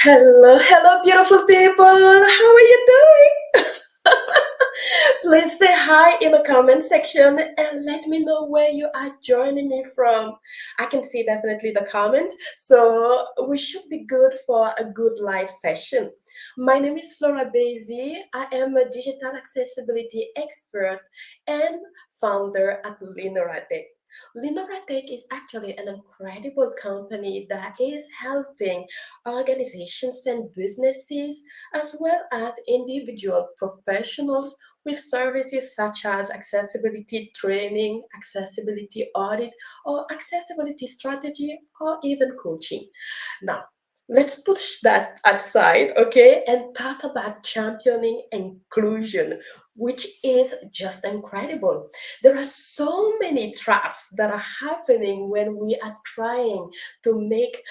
Hello, hello, beautiful people. How are you doing? Please say hi in the comment section and let me know where you are joining me from. I can see definitely the comment, so we should be good for a good live session. My name is Flora Basie. I am a digital accessibility expert and founder at Linorate. Linorate is actually an incredible company that is helping organizations and businesses, as well as individual professionals, with services such as accessibility training, accessibility audit, or accessibility strategy, or even coaching. Now, let's push that aside, okay, and talk about championing inclusion, which is just incredible. There are so many traps that are happening when we are trying to make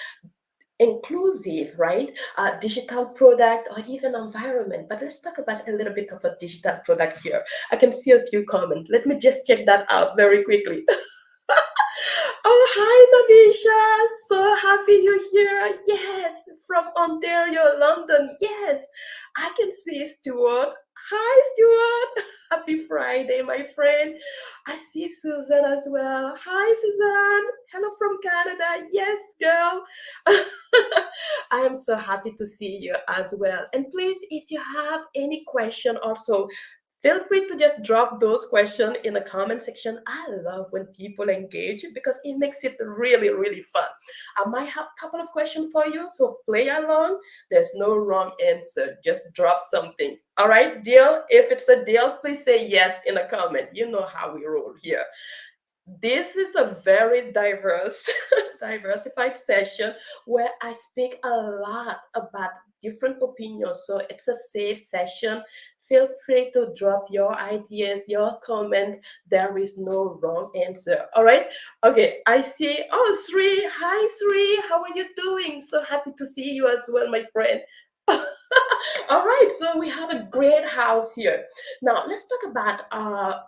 inclusive, right? Digital product or even environment. But let's talk about a little bit of a digital product here. I can see a few comments. Let me just check that out very quickly. Oh, hi, Nabisha. So happy you're here. Yes, from Ontario, London. Yes, I can see Stuart. Hi, Stuart. Happy Friday, my friend. I see Susan as well. Hi, Susan. Hello from Canada. Yes, girl. I am so happy to see you as well. And please, if you have any question also, feel free to just drop those questions in the comment section. I love when people engage because it makes it really, really fun. I might have a couple of questions for you, so play along. There's no wrong answer. Just drop something. All right, deal? If it's a deal, please say yes in a comment. You know how we roll here. This is a very diverse, diversified session where I speak a lot about different opinions. So it's a safe session. Feel free to drop your ideas, your comment. There is no wrong answer. All right. Okay. I see. Oh, Sri. Hi, Sri. How are you doing? So happy to see you as well, my friend. All right. So we have a great house here. Now let's talk about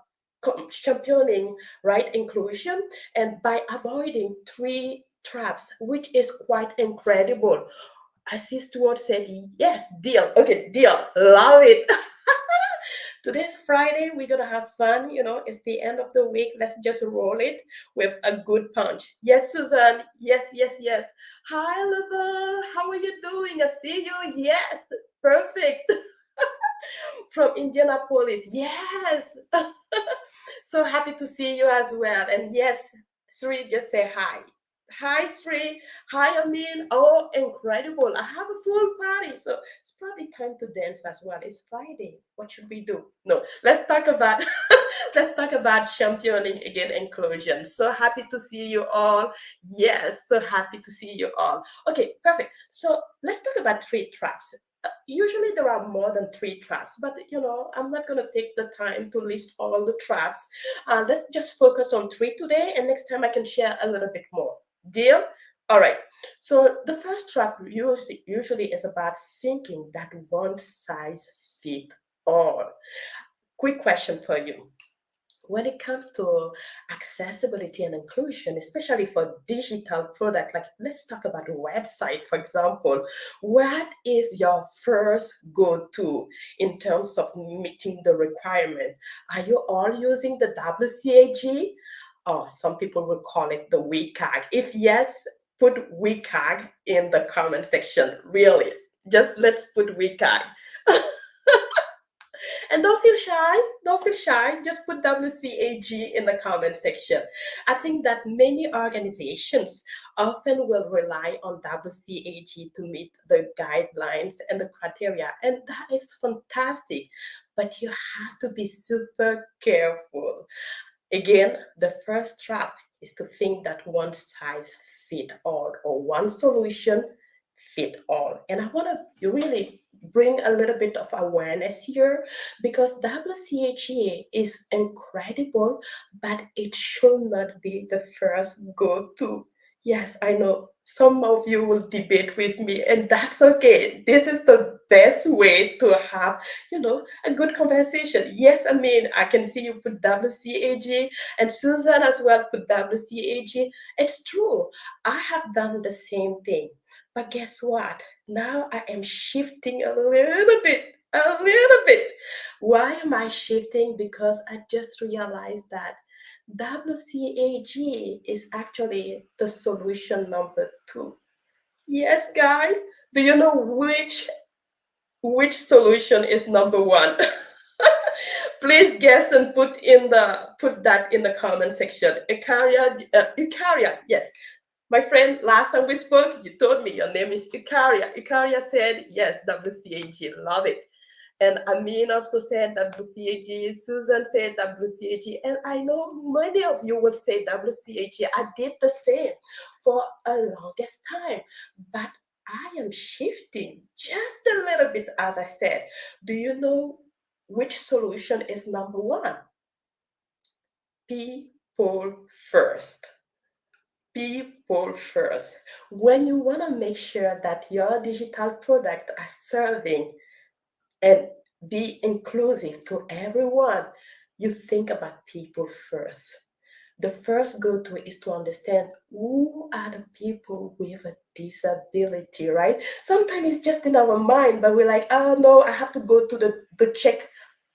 championing right inclusion and by avoiding three traps, which is quite incredible. I see Stuart said yes, deal. Okay, deal. Love it. Today's Friday. We're gonna have fun. It's the end of the week. Let's just roll it with a good punch. Yes, Suzanne. Yes, yes, yes. Hi, Lavelle. How are you doing? I see you. Yes, perfect. From Indianapolis. Yes. So happy to see you as well. And yes, Sri, just say hi. Hi, Sri. Hi, Amin. Oh, incredible. I have a full party. So it's probably time to dance as well. It's Friday. What should we do? No, let's talk about let's talk about championing again inclusion. So happy to see you all. Yes, so happy to see you all. Okay, perfect. So let's talk about three traps. Usually there are more than three traps, but I'm not going to take the time to list all the traps. Let's just focus on three today, and next time I can share a little bit more. Deal? All right. So the first trap usually is about thinking that one size fits all. Quick question for you. When it comes to accessibility and inclusion, especially for digital product, like let's talk about a website, for example, what is your first go-to in terms of meeting the requirement? Are you all using the WCAG? Or some people will call it the WCAG. If yes, put WCAG in the comment section. Really, just let's put WCAG. And don't feel shy. Don't feel shy. Just put WCAG in the comment section. I think that many organizations often will rely on WCAG to meet the guidelines and the criteria. And that is fantastic. But you have to be super careful. Again, the first trap is to think that one size fit all or one solution fit all. And I want to really bring a little bit of awareness here because WCHA is incredible, but it should not be the first go to. Yes, I know some of you will debate with me, and that's okay. This is the best way to have, a good conversation. Yes, I mean, I can see you put WCAG, and Susan as well put WCAG. It's true. I have done the same thing. But guess what? Now I am shifting a little bit, a little bit. Why am I shifting? Because I just realized that WCAG is actually the solution number two. Yes, guy. Do you know which solution is number one? Please guess and put that in the comment section. Icaria, yes. My friend, last time we spoke, you told me your name is Icaria. Icaria said yes, WCAG, love it. And Amin also said WCAG. Susan said WCAG. And I know many of you will say WCAG. I did the same for a longest time. But I am shifting just a little bit, as I said. Do you know which solution is number one? People first. People first. When you want to make sure that your digital product are serving and be inclusive to everyone, you think about people first. The first go to is to understand who are the people with a disability, right? Sometimes it's just in our mind, but we're like, oh no, I have to go to the check,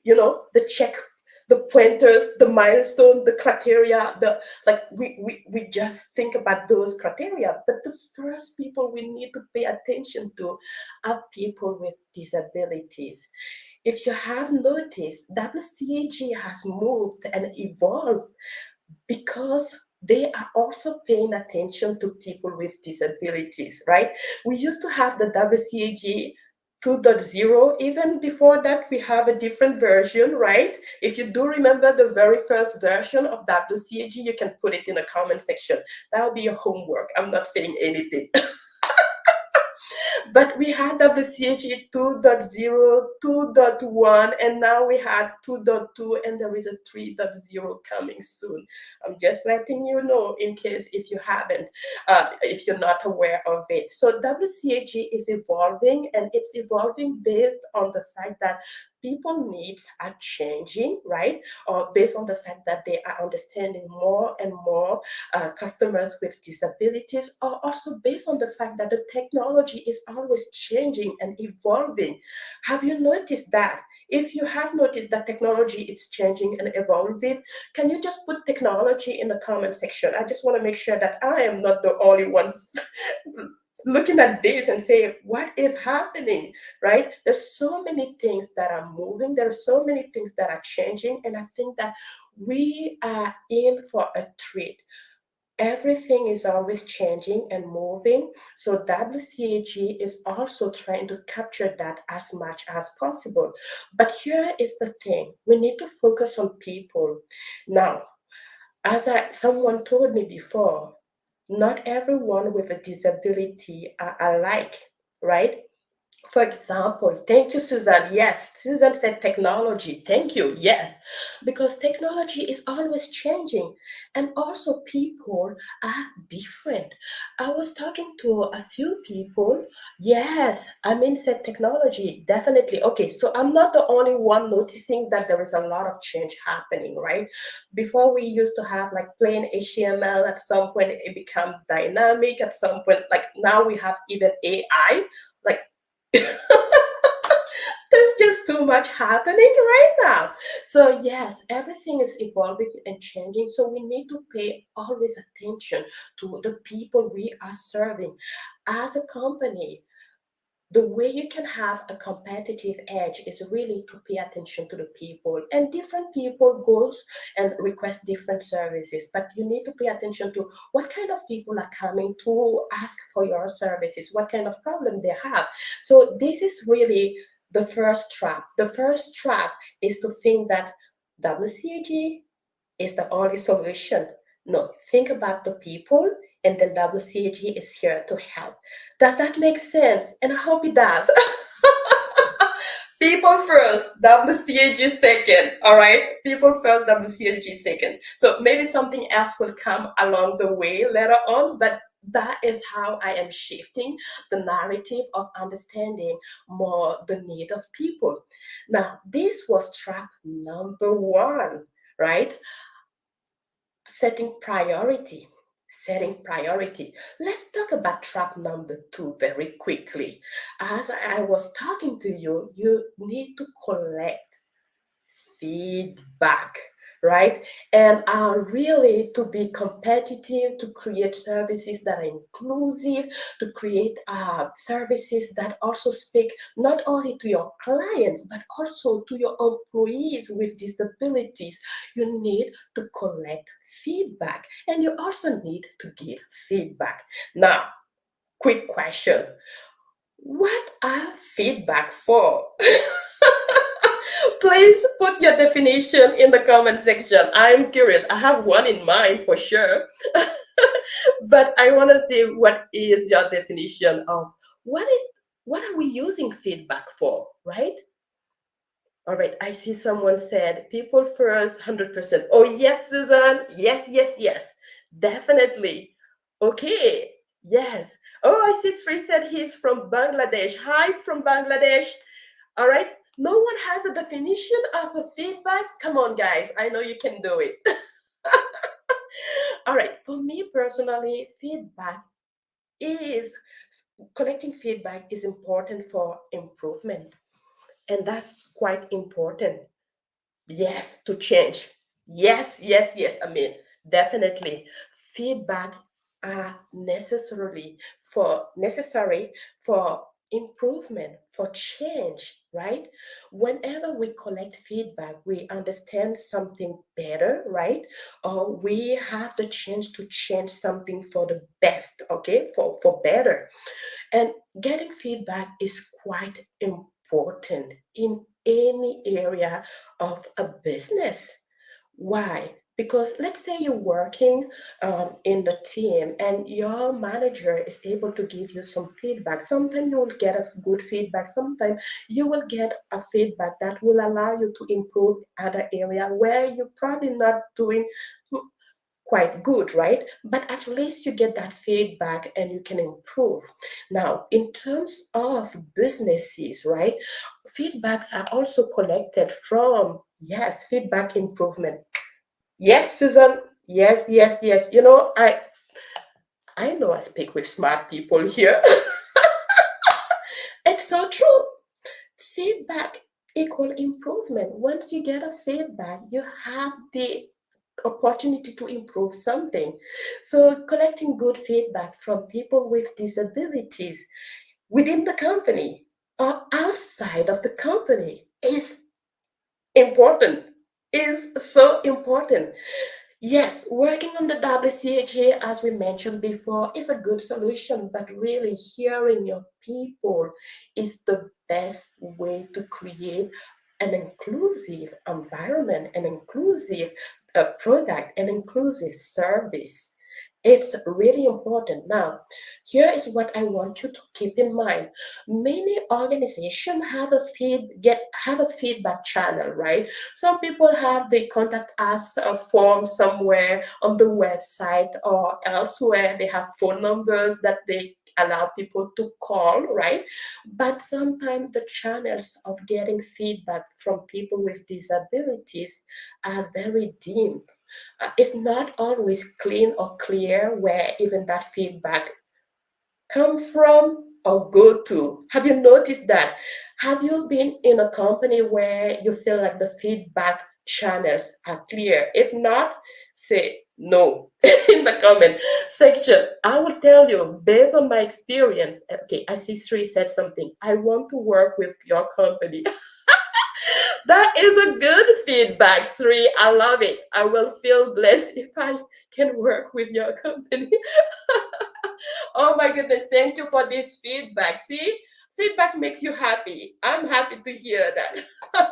the check, the pointers, the milestone, the criteria, the like we just think about those criteria. But the first people we need to pay attention to are people with disabilities. If you have noticed, WCAG has moved and evolved because they are also paying attention to people with disabilities, right? We used to have the WCAG 2.0. Even before that, we have a different version, right? If you do remember the very first version of WCAG, you can put it in the comment section. That'll be your homework. I'm not saying anything. But we had WCAG 2.0, 2.1, and now we had 2.2, and there is a 3.0 coming soon. I'm just letting you know in case if you haven't, if you're not aware of it. So WCAG is evolving, and it's evolving based on the fact that people needs are changing, right? Or based on the fact that they are understanding more and more customers with disabilities, or also based on the fact that the technology is always changing and evolving. Have you noticed that? If you have noticed that technology is changing and evolving, can you just put technology in the comment section? I just want to make sure that I am not the only one looking at this and say, what is happening, right? There's so many things that are moving. There are so many things that are changing. And I think that we are in for a treat. Everything is always changing and moving. So WCAG is also trying to capture that as much as possible. But here is the thing. We need to focus on people. Now, someone told me before, not everyone with a disability are alike, right? For example, thank you, Susan. Yes, Susan said technology. Thank you. Yes, because technology is always changing, and also people are different. I was talking to a few people. Yes, I mean, said technology, definitely. Okay, so I'm not the only one noticing that there is a lot of change happening, right? Before we used to have like plain HTML, at some point it became dynamic, at some point, like now we have even AI. Like there's just too much happening right now. So yes, everything is evolving and changing. So we need to pay always attention to the people we are serving. As a company, the way you can have a competitive edge is really to pay attention to the people, and different people goes and request different services, but you need to pay attention to what kind of people are coming to ask for your services, what kind of problem they have. So this is really the first trap. The first trap is to think that WCAG is the only solution. No, think about the people, and then WCAG is here to help. Does that make sense? And I hope it does. People first, WCAG second. All right, people first, WCAG second. So maybe something else will come along the way later on, but that is how I am shifting the narrative of understanding more the need of people. Now, this was trap number one, right? Setting priority. Setting priority. Let's talk about trap number two very quickly. As I was talking to you, you need to collect feedback, right? And really to be competitive, to create services that are inclusive, to create services that also speak not only to your clients, but also to your employees with disabilities. You need to collect feedback and you also need to give feedback. Now, quick question. What are feedback for? Please put your definition in the comment section. I'm curious. I have one in mind for sure. But I want to see what is your definition of what is what are we using feedback for, right? All right, I see someone said people first, 100%. Oh, yes, Susan. Yes, yes, yes. Definitely. Okay. Yes. Oh, I see Sri said he's from Bangladesh. Hi from Bangladesh. All right. No one has a definition of a feedback. Come on, guys. I know you can do it. All right. For me personally, feedback is collecting feedback is important for improvement. And that's quite important. Yes, to change. Yes, yes, yes. I mean, definitely. Feedback are necessary for improvement, for change, right? Whenever we collect feedback, we understand something better, right? Or we have the chance to change something for the best, okay? For better. And getting feedback is quite important in any area of a business. Why? Because let's say you're working in the team and your manager is able to give you some feedback. Sometimes you will get a good feedback. Sometimes you will get a feedback that will allow you to improve other area where you're probably not doing quite good, right? But at least you get that feedback and you can improve. Now, in terms of businesses, right? Feedbacks are also collected from, yes, feedback improvement. Yes, Susan. Yes, yes, yes. I know I speak with smart people here. It's so true. Feedback equal improvement. Once you get a feedback, you have the opportunity to improve something. So collecting good feedback from people with disabilities within the company or outside of the company is important, is so important. Yes, working on the WCHA, as we mentioned before, is a good solution, but really hearing your people is the best way to create an inclusive environment, an inclusive product, an inclusive service. It's really important. Now, here is what I want you to keep in mind. Many organizations have a feedback channel, right? Some people have the contact us form somewhere on the website or elsewhere. They have phone numbers that they allow people to call, right? But sometimes the channels of getting feedback from people with disabilities are very dim. It's not always clean or clear where even that feedback come from or go to. Have you noticed that? Have you been in a company where you feel like the feedback channels are clear? If not, say no in the comment section. I will tell you based on my experience. Okay, I see Sri said something. I want to work with your company. That is a good feedback, Sri. I love it. I will feel blessed if I can work with your company. Oh my goodness, thank you for this feedback. See, feedback makes you happy. I'm happy to hear that.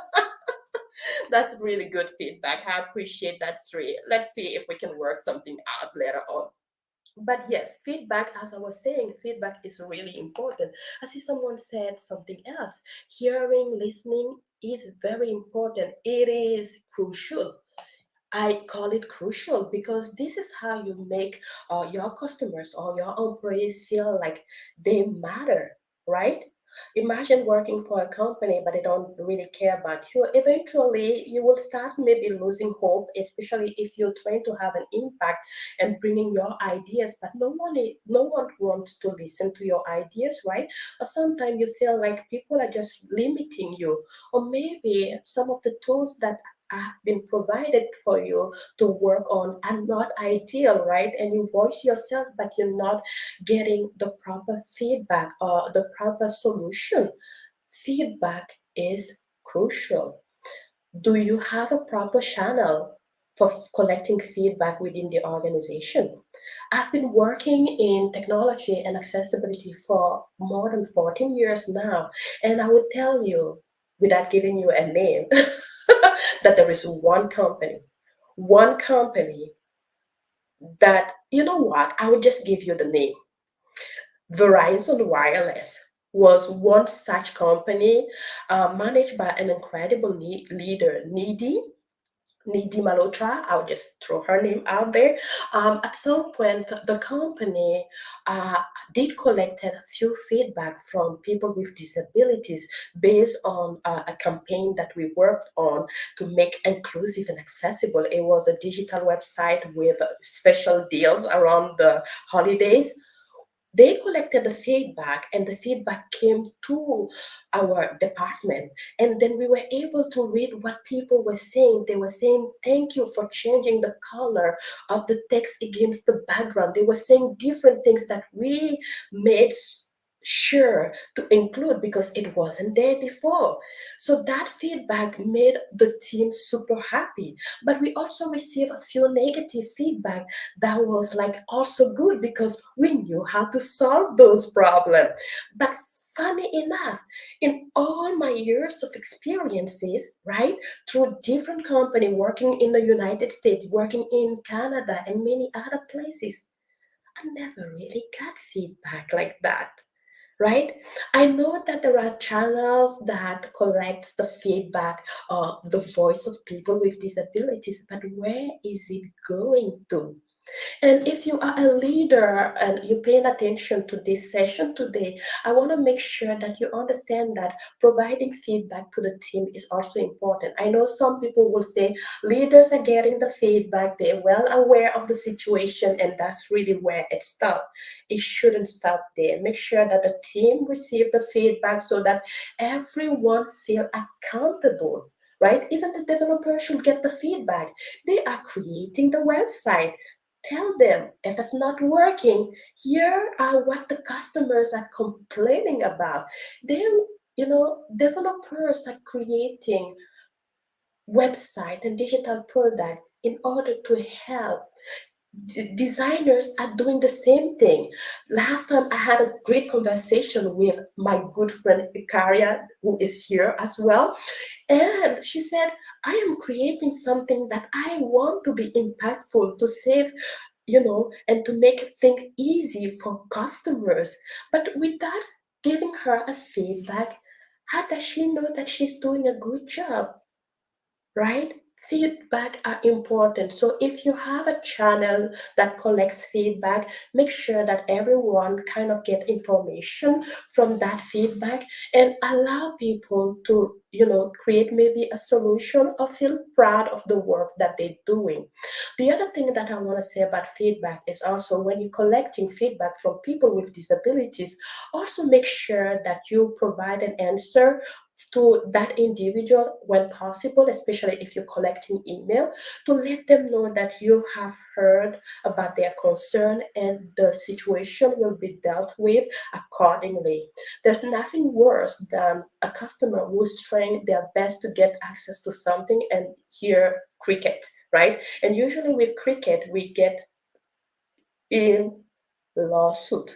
That's really good feedback. I appreciate that, Sri. Let's see if we can work something out later on. But yes, feedback, as I was saying, feedback is really important. I see someone said something else. Hearing, listening is very important. It is crucial. I call it crucial because this is how you make your customers or your employees feel like they matter, right? Imagine working for a company, but they don't really care about you. Eventually, you will start maybe losing hope, especially if you're trying to have an impact and bringing your ideas, but no one wants to listen to your ideas, right? Or sometimes you feel like people are just limiting you, or maybe some of the tools that have been provided for you to work on are not ideal, right? And you voice yourself, but you're not getting the proper feedback or the proper solution. Feedback is crucial. Do you have a proper channel for collecting feedback within the organization? I've been working in technology and accessibility for more than 14 years now, and I would tell you, without giving you a name, that there is one company that, you know what, I would just give you the name. Verizon Wireless was one such company, managed by an incredible leader, Nidhi Malhotra. I'll just throw her name out there. At some point, the company uh, did collect a few feedback from people with disabilities based on a campaign that we worked on to make inclusive and accessible. It was a digital website with special deals around the holidays. They collected the feedback, and the feedback came to our department, and then we were able to read what people were saying. They were saying, thank you for changing the color of the text against the background. They were saying different things that we made sure to include because it wasn't there before. So that feedback made the team super happy. But we also received a few negative feedback that was like also good because we knew how to solve those problems. But funny enough, in all my years of experiences, right, through different company, working in the United States, working in Canada and many other places, I never really got feedback like that, right? I know that there are channels that collects the feedback of the voice of people with disabilities, but where is it going to? And if you are a leader and you're paying attention to this session today, I want to make sure that you understand that providing feedback to the team is also important. I know some people will say leaders are getting the feedback, they're well aware of the situation, and that's really where it stops. It shouldn't stop there. Make sure that the team receive the feedback so that everyone feel accountable. Right? Even the developer should get the feedback. They are creating the website. Tell them if it's not working, here are what the customers are complaining about. They, developers are creating website and digital product in order to help. Designers are doing the same thing. Last time I had a great conversation with my good friend Ikaria, who is here as well. And she said, I am creating something that I want to be impactful, to save, and to make things easy for customers. But without giving her a feedback, how does she know that she's doing a good job? Right? Feedback are important. So if you have a channel that collects feedback, make sure that everyone kind of get information from that feedback and allow people to, create maybe a solution or feel proud of the work that they're doing. The other thing that I want to say about feedback is also when you're collecting feedback from people with disabilities, also make sure that you provide an answer to that individual when possible, especially if you're collecting email, to let them know that you have heard about their concern and the situation will be dealt with accordingly. There's nothing worse than a customer who's trying their best to get access to something and hear cricket, right? And usually with cricket, we get in lawsuit.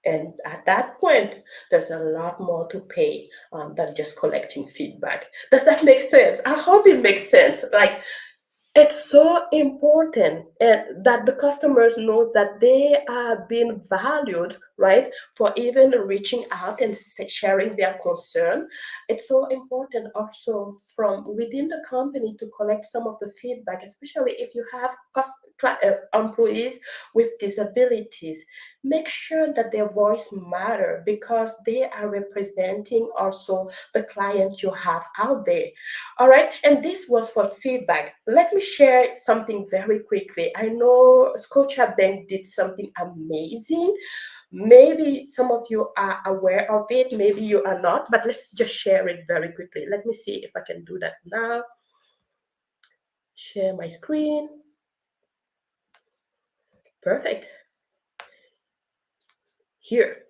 And at that point, there's a lot more to pay than just collecting feedback. Does that make sense? I hope it makes sense. Like, it's so important that the customers knows that they are being valued right? For even reaching out and sharing their concern. It's so important also from within the company to collect some of the feedback, especially if you have employees with disabilities. Make sure that their voice matter because they are representing also the client you have out there. All right, and this was for feedback. Let me share something very quickly. I know Scotiabank did something amazing. Maybe some of you are aware of it, maybe you are not, but let's just share it very quickly. Let me see if I can do that now. Share my screen. Perfect. Here.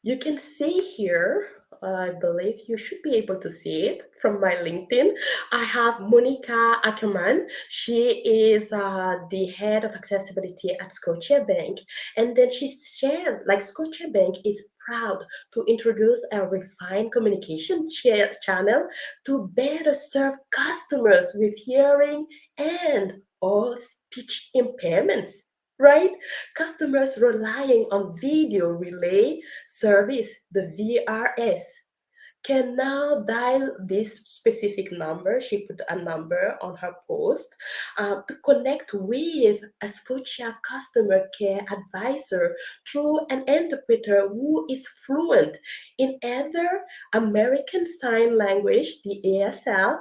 You can see here, I believe you should be able to see it from my LinkedIn. I have Monica Ackerman. She is the head of accessibility at Scotiabank. And then she shared, like Scotiabank is proud to introduce a refined communication channel to better serve customers with hearing and or speech impairments, right? Customers relying on video relay service, the VRS, can now dial this specific number. She put a number on her post to connect with a Scotia customer care advisor through an interpreter who is fluent in either American Sign Language, the ASL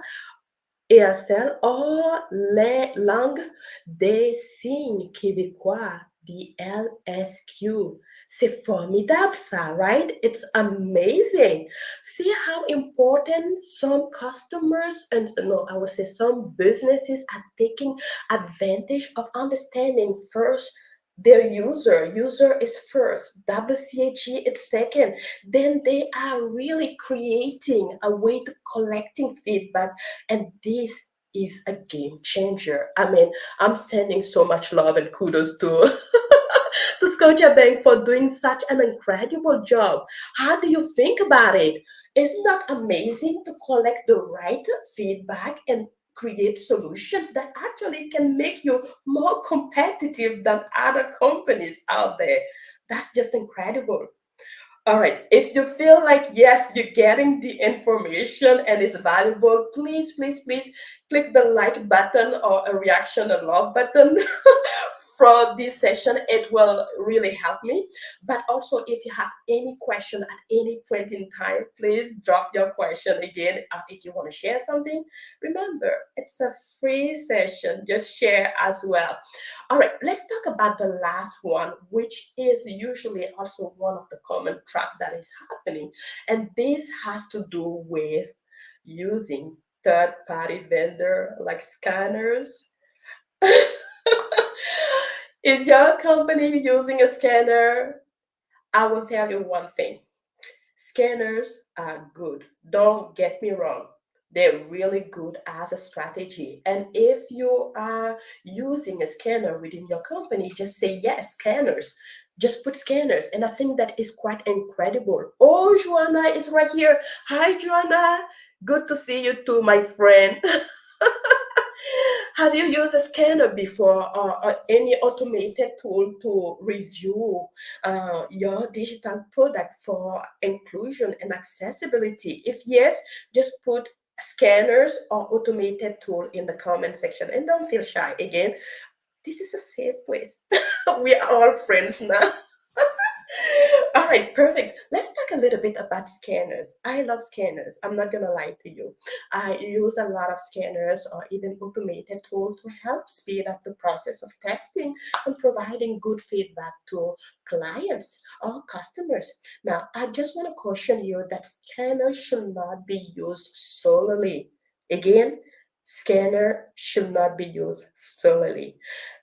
or les langues des signes québécois, the LSQ. C'est formidable, ça, right? It's amazing. See how important some customers and no, I would say some businesses are taking advantage of understanding first their user. User is first, WCAG is second. Then they are really creating a way to collecting feedback, and this is a game changer. I mean, I'm sending so much love and kudos to to Scotiabank for doing such an incredible job. How do you think about it? Isn't that amazing to collect the right feedback and create solutions that actually can make you more competitive than other companies out there? That's just incredible. All right. If you feel like, yes, you're getting the information and it's valuable, please, please, please click the like button or a reaction, a love button for this session. It will really help me. But also, if you have any question at any point in time, please drop your question again. If you want to share something, remember, it's a free session. Just share as well. All right, let's talk about the last one, which is usually also one of the common trap that is happening. And this has to do with using third-party vendor like scanners. Is your company using a scanner? I will tell you one thing. Scanners are good. Don't get me wrong. They're really good as a strategy. And if you are using a scanner within your company, just say yes, scanners. Just put scanners. And I think that is quite incredible. Oh, Joanna is right here. Hi, Joanna. Good to see you too, my friend. Have you used a scanner before or any automated tool to review your digital product for inclusion and accessibility? If yes, just put scanners or automated tool in the comment section and don't feel shy. Again, this is a safe place. We are all friends now. All right, perfect. Let's talk a little bit about scanners. I love scanners. I'm not gonna lie to you. I use a lot of scanners or even automated tools to help speed up the process of testing and providing good feedback to clients or customers. Now, I just want to caution you that scanners should not be used solely. Again, scanner should not be used solely.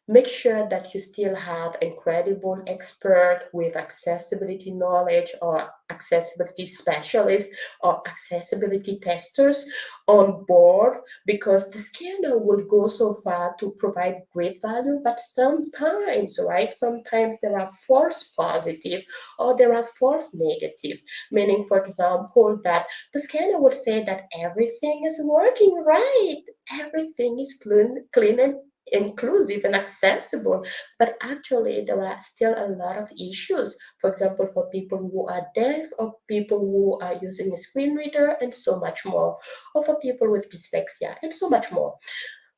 Make sure that you still have incredible expert with accessibility knowledge or accessibility specialists or accessibility testers on board, because the scanner will go so far to provide great value, but sometimes, right, sometimes there are false positive or there are false negative, meaning, for example, that the scanner will say that everything is working right, everything is clean and inclusive and accessible, but actually there are still a lot of issues. For example, for people who are deaf or people who are using a screen reader and so much more, or for people with dyslexia and so much more.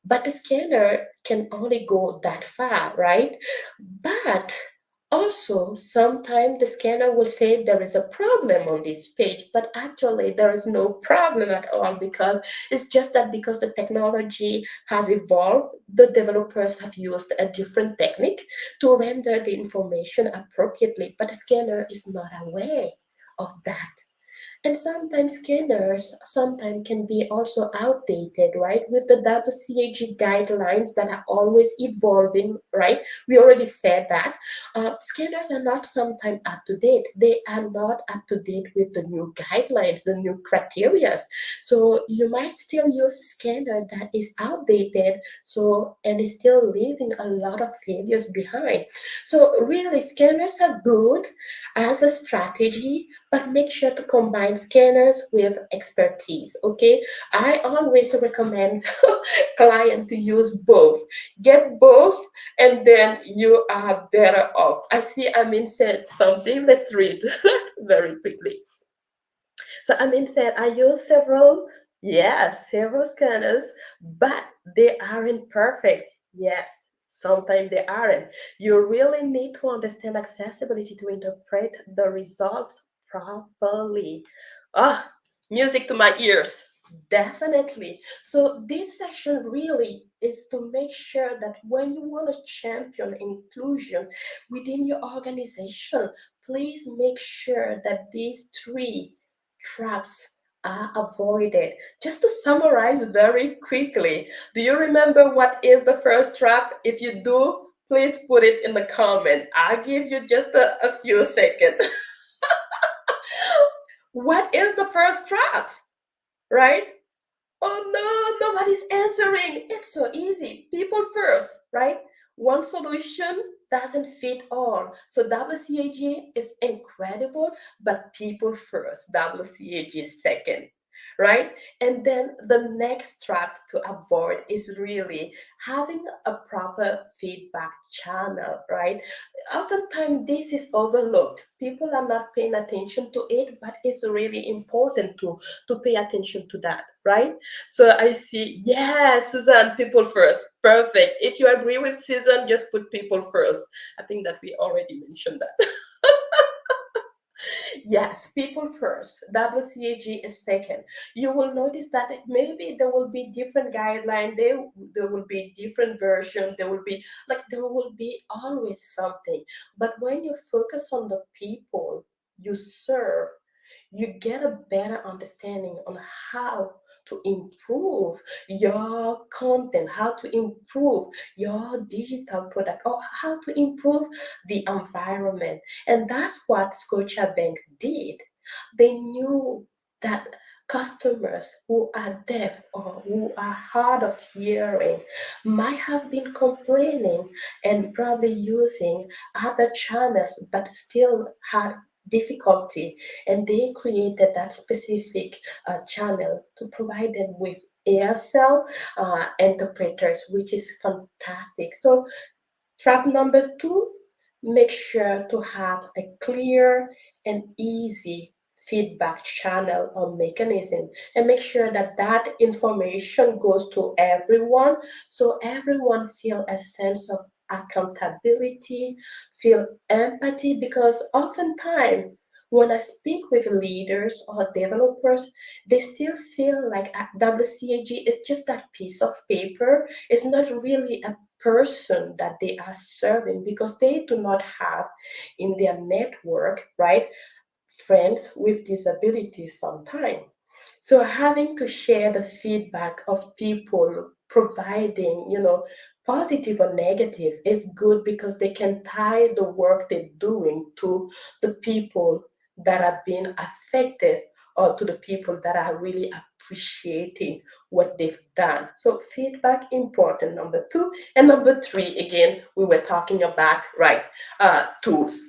But the scanner can only go that far, right? But also, sometimes the scanner will say there is a problem on this page, but actually there is no problem at all, because it's just that because the technology has evolved, the developers have used a different technique to render the information appropriately, but the scanner is not aware of that. And sometimes scanners sometimes can be also outdated, right? With the WCAG guidelines that are always evolving, right? We already said that. Scanners are not sometimes up to date. They are not up to date with the new guidelines, the new criteria. So you might still use a scanner that is outdated, so and is still leaving a lot of failures behind. So really, scanners are good as a strategy, but make sure to combine scanners with expertise. Okay, I always recommend clients to use both. Get both, and then you are better off. I see Amin said something. Let's read very quickly. So Amin said, I use several, yes, several scanners, but they aren't perfect. Yes, sometimes they aren't. You really need to understand accessibility to interpret the results properly. Ah, music to my ears. Definitely. So this session really is to make sure that when you want to champion inclusion within your organization, please make sure that these three traps are avoided. Just to summarize very quickly, do you remember what is the first trap? If you do, please put it in the comment. I'll give you just a few seconds. What is the first trap? Right? Oh no, nobody's answering. It's so easy. People first, right? One solution doesn't fit all. So WCAG is incredible, but people first, WCAG second, right? And then the next trap to avoid is really having a proper feedback channel, right? Oftentimes this is overlooked. People are not paying attention to it, but it's really important to pay attention to that, right? So I see, yeah, Susan, people first. Perfect. If you agree with Susan, just put people first. I think that we already mentioned that. Yes, people first. WCAG is second. You will notice that maybe there will be different guidelines. There will be different version. There will be always something. But when you focus on the people you serve, you get a better understanding on how to improve your content, how to improve your digital product, or how to improve the environment. And that's what Scotiabank did. They knew that customers who are deaf or who are hard of hearing might have been complaining and probably using other channels, but still had difficulty, and they created that specific channel to provide them with ASL interpreters, which is fantastic. So trap number two, make sure to have a clear and easy feedback channel or mechanism, and make sure that that information goes to everyone, so everyone feel a sense of accountability, feel empathy, because oftentimes when I speak with leaders or developers, they still feel like WCAG is just that piece of paper. It's not really a person that they are serving, because they do not have in their network, right, friends with disabilities sometimes. So having to share the feedback of people providing, positive or negative is good, because they can tie the work they're doing to the people that are being affected, or to the people that are really appreciating what they've done. So feedback important, number two. And number three, again, we were talking about, right, tools.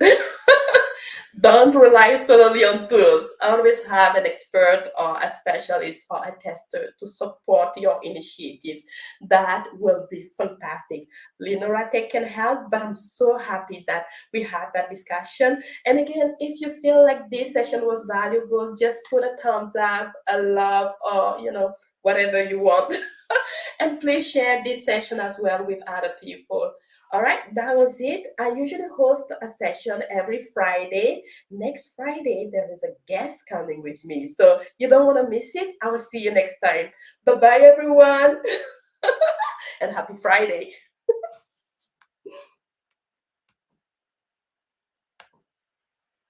Don't rely solely on tools. Always have an expert or a specialist or a tester to support your initiatives. That will be fantastic. Lenora Tech can help, but I'm so happy that we had that discussion. And again, if you feel like this session was valuable, just put a thumbs up, a love, or whatever you want. And please share this session as well with other people. All right, that was it. I usually host a session every Friday. Next Friday, there is a guest coming with me. So you don't want to miss it. I will see you next time. Bye bye, everyone. And happy Friday.